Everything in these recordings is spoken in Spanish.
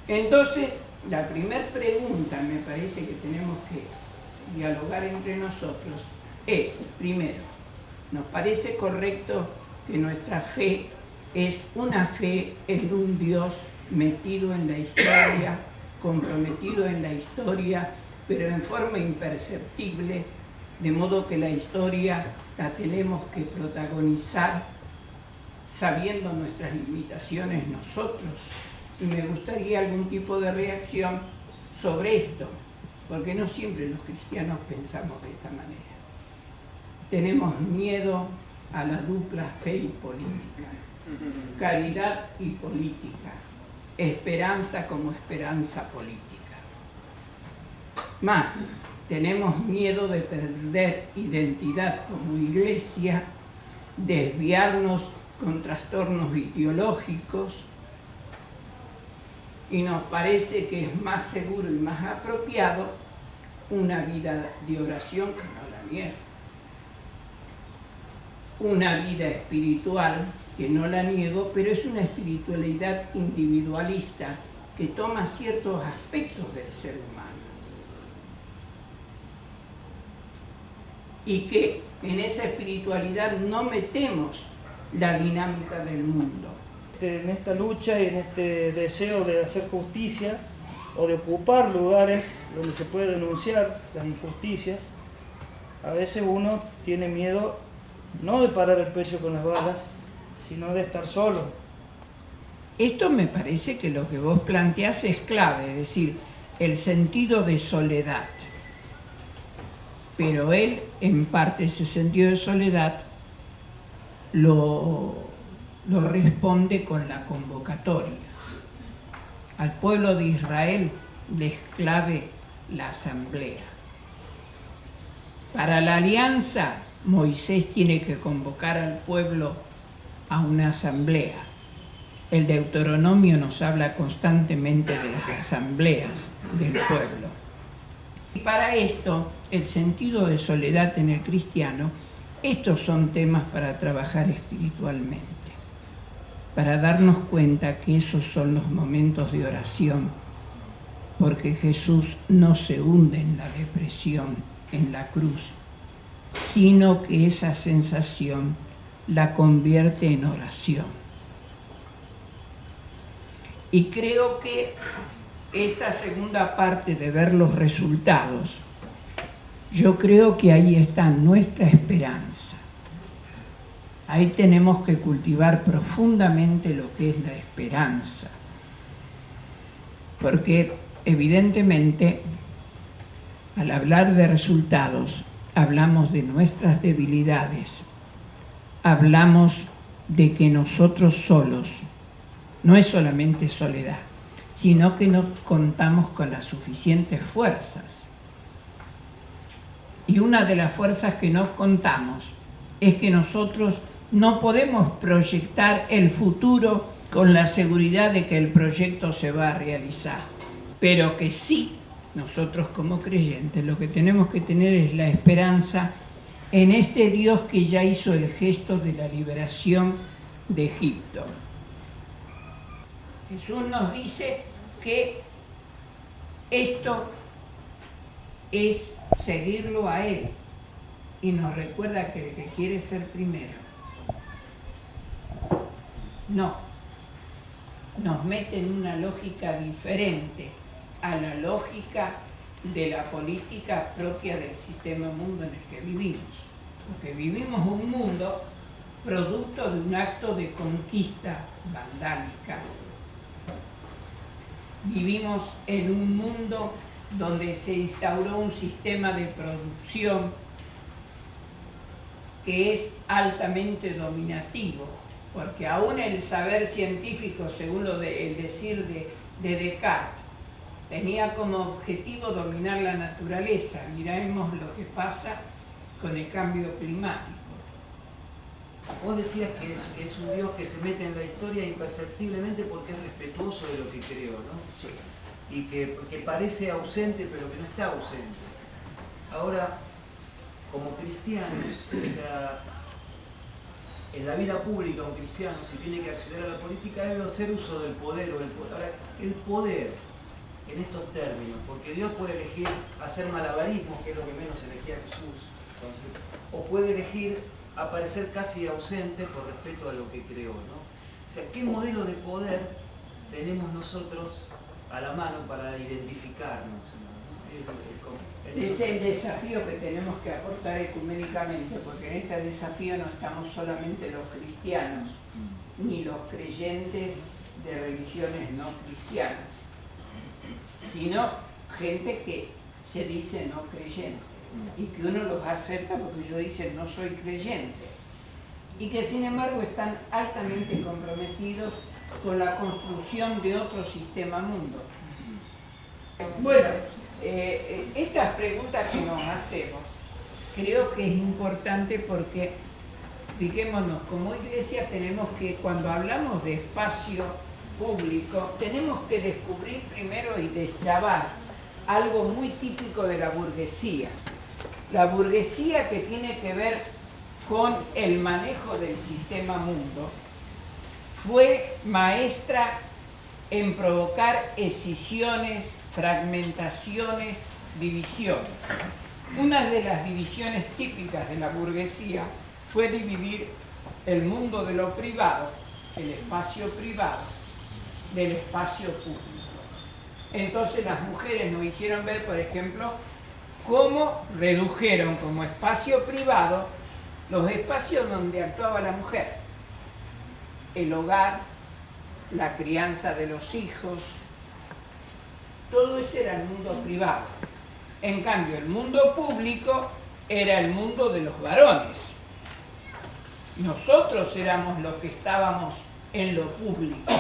Entonces, la primera pregunta me parece que tenemos que dialogar entre nosotros es, primero, ¿nos parece correcto que nuestra fe es una fe en un Dios metido en la historia, comprometido en la historia, pero en forma imperceptible, de modo que la historia la tenemos que protagonizar sabiendo nuestras limitaciones nosotros? Y me gustaría algún tipo de reacción sobre esto, porque no siempre los cristianos pensamos de esta manera. Tenemos miedo a la dupla fe y política, caridad y política, esperanza como esperanza política. Más, tenemos miedo de perder identidad como iglesia, desviarnos con trastornos ideológicos, y nos parece que es más seguro y más apropiado una vida de oración, que no la niego, una vida espiritual, que no la niego, pero es una espiritualidad individualista que toma ciertos aspectos del ser humano y que en esa espiritualidad no metemos la dinámica del mundo. En esta lucha y en este deseo de hacer justicia o de ocupar lugares donde se puede denunciar las injusticias, a veces uno tiene miedo no de parar el pecho con las balas, sino de estar solo. Esto me parece que lo que vos planteás es clave, es decir, el sentido de soledad. Pero él, en parte, ese sentido de soledad lo responde con la convocatoria. Al pueblo de Israel le es clave la asamblea. Para la alianza, Moisés tiene que convocar al pueblo a una asamblea. El Deuteronomio nos habla constantemente de las asambleas del pueblo. Y para esto, el sentido de soledad en el cristiano, estos son temas para trabajar espiritualmente, para darnos cuenta que esos son los momentos de oración, porque Jesús no se hunde en la depresión, en la cruz, sino que esa sensación la convierte en oración. Y creo que esta segunda parte de ver los resultados, yo creo que ahí está nuestra esperanza. Ahí tenemos que cultivar profundamente lo que es la esperanza, porque evidentemente al hablar de resultados hablamos de nuestras debilidades, hablamos de que nosotros solos, no es solamente soledad, sino que no contamos con las suficientes fuerzas. Y una de las fuerzas que nos contamos es que nosotros no podemos proyectar el futuro con la seguridad de que el proyecto se va a realizar, pero que sí, nosotros como creyentes lo que tenemos que tener es la esperanza en este Dios que ya hizo el gesto de la liberación de Egipto. Jesús nos dice que esto es seguirlo a Él y nos recuerda que el que quiere ser primero nos mete en una lógica diferente a la lógica de la política propia del sistema mundo en el que vivimos. Porque vivimos un mundo producto de un acto de conquista vandálica. Vivimos en un mundo donde se instauró un sistema de producción que es altamente dominativo, porque aún el saber científico, según el decir de Descartes, tenía como objetivo dominar la naturaleza. Miremos lo que pasa con el cambio climático. Vos decías que es un Dios que se mete en la historia imperceptiblemente porque es respetuoso de lo que creó, ¿no? Sí. Y que parece ausente, pero que no está ausente. Ahora, como cristianos, en la vida pública un cristiano, si tiene que acceder a la política, debe hacer uso del poder o del poder. Ahora, el poder en estos términos, porque Dios puede elegir hacer malabarismos, que es lo que menos elegía Jesús, entonces, o puede elegir aparecer casi ausente por respeto a lo que creó, ¿no? O sea, ¿qué modelo de poder tenemos nosotros a la mano para identificarnos, ¿no? Es el desafío que tenemos que aportar ecuménicamente, porque en este desafío no estamos solamente los cristianos, ni los creyentes de religiones no cristianas, sino gente que se dice no creyente y que uno los acepta porque ellos dicen no soy creyente y que sin embargo están altamente comprometidos con la construcción de otro sistema mundo. Bueno, estas preguntas que nos hacemos creo que es importante porque, fijémonos, como iglesia tenemos que, cuando hablamos de espacio público, tenemos que descubrir primero y destrabar algo muy típico de la burguesía. La burguesía que tiene que ver con el manejo del sistema mundo fue maestra en provocar escisiones, fragmentaciones, divisiones. Una de las divisiones típicas de la burguesía fue dividir el mundo de lo privado, el espacio privado, del espacio público. Entonces las mujeres nos hicieron ver, por ejemplo, cómo redujeron como espacio privado los espacios donde actuaba la mujer. El hogar, la crianza de los hijos, todo ese era el mundo privado. En cambio, el mundo público era el mundo de los varones. Nosotros éramos los que estábamos en lo público.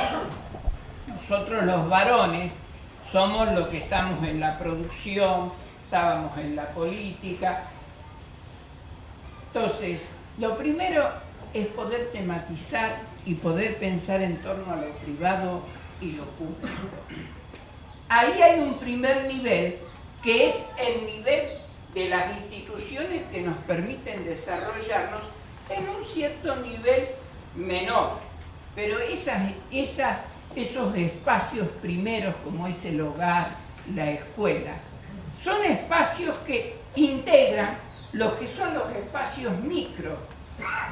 Nosotros los varones somos los que estamos en la producción, estábamos en la política. Entonces, lo primero es poder tematizar y poder pensar en torno a lo privado y lo público. Ahí hay un primer nivel que es el nivel de las instituciones que nos permiten desarrollarnos en un cierto nivel menor, pero esos espacios primeros como es el hogar, la escuela, son espacios que integran los que son los espacios micro,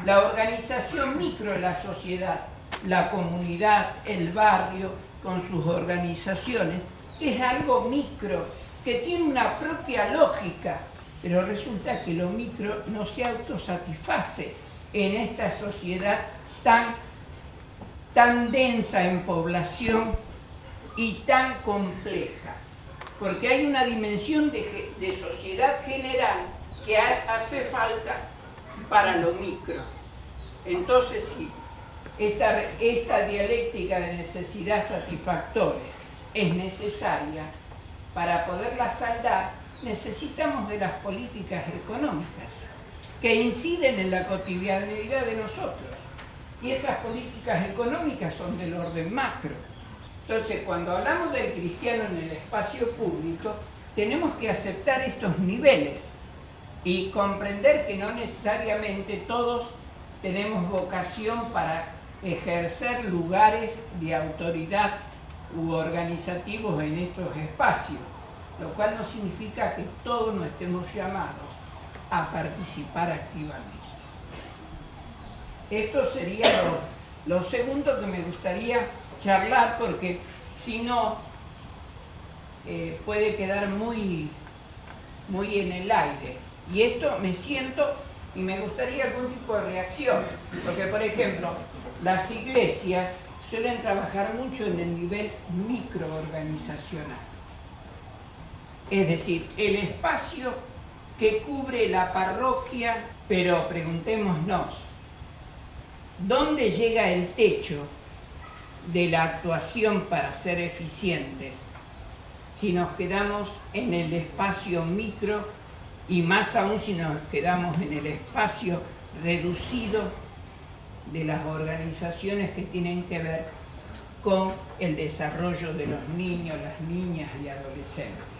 la organización micro de la sociedad, la comunidad, el barrio con sus organizaciones, es algo micro, que tiene una propia lógica, pero resulta que lo micro no se autosatisface en esta sociedad tan densa en población y tan compleja, porque hay una dimensión de sociedad general que hace falta para lo micro. Entonces sí, esta dialéctica de necesidad satisfactores es necesaria. Para poderla saldar necesitamos de las políticas económicas que inciden en la cotidianidad de nosotros, y esas políticas económicas son del orden macro. Entonces, cuando hablamos del cristiano en el espacio público, tenemos que aceptar estos niveles y comprender que no necesariamente todos tenemos vocación para ejercer lugares de autoridad u organizativos en estos espacios, lo cual no significa que todos no estemos llamados a participar activamente. Esto sería lo segundo que me gustaría charlar, porque si no puede quedar muy en el aire. Y esto me siento y me gustaría algún tipo de reacción, porque por ejemplo las iglesias suelen trabajar mucho en el nivel microorganizacional. Es decir, el espacio que cubre la parroquia, pero preguntémonos, ¿dónde llega el techo de la actuación para ser eficientes si nos quedamos en el espacio micro y más aún si nos quedamos en el espacio reducido de las organizaciones que tienen que ver con el desarrollo de los niños, las niñas y adolescentes?